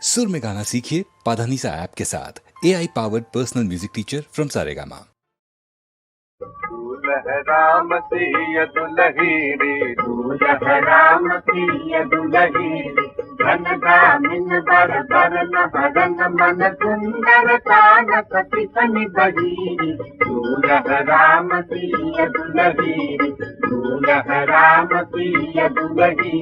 सुर में गाना सीखिए पाधानीसा ऐप के साथ। AI powered personal music teacher from Saregama. Ram Siya दुलही रे राम सिया दुलही धन दामिन बर बर नहरन मन सुंदर तान सती सनि बही राम सिया दुलही राम सिया दुलही।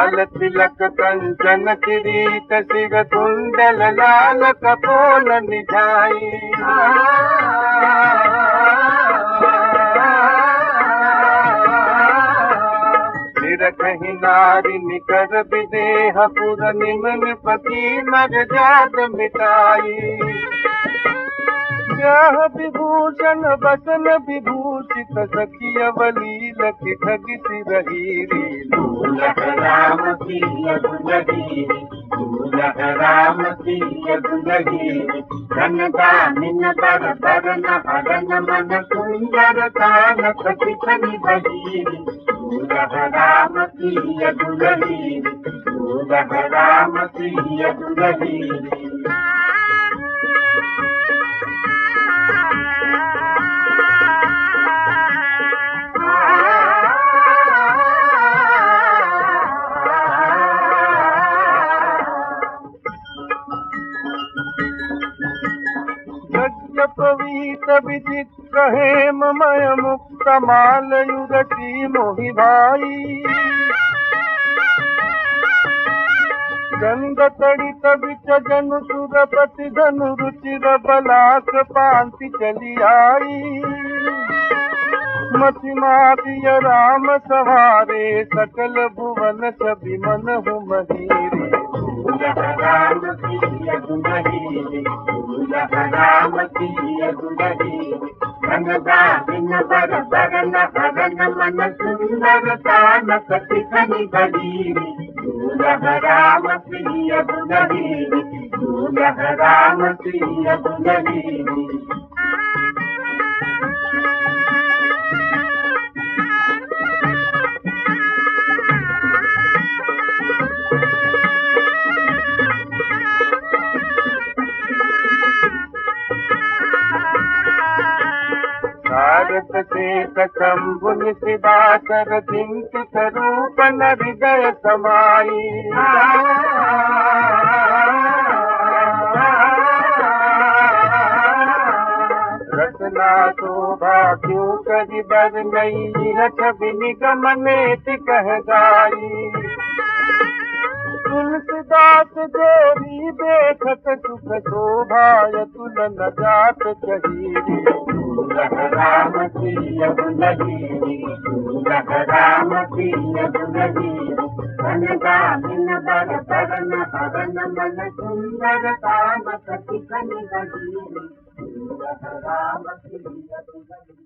लाल तिलक कंचन किरीट सिर कुंडल लाल कपोल निझाई कहीं नारी निकर विदेह पुर निमन पति मर जात मिटाई ब्याह विभूषण बसन विभूषित सखी अवलील की ठगी सी रही राम सिया दुलही राम सिया दुलही धन दामिन बर बर नहरन मन सुंदर तान सती सनि बही राम सिया दुलही राम सिया दुलही। पवीत विचित्र हेममय मुक्त माल युगती मोहि भाई गंध तड़ित बिच जनु सुरपति धनु रुचिर बलास पांति चली आई मतिमातिय राम सवारे सकल भुवन सभी मन हूँ महीरे राम सिया दुलही राम सिया दुलही धन दामिन बर बर नहरन मन सुंदर तान सती सनि बही राम सिया दुलही राम सिया दुलही। भारत से शंभु निशिवाकर चिंतित रूप न हृदय समाई रचना शोभा क्यों करी बर नई छवि निगम नेति कह गाई तुलसीदास जोरी देखत सुख शोभा तुलन जात चहीरी राम सिया दुलही राम सिया दुलही धन दामिन बर बर नहरन मन सुंदर तान सती सनि बही राम सिया दुलही।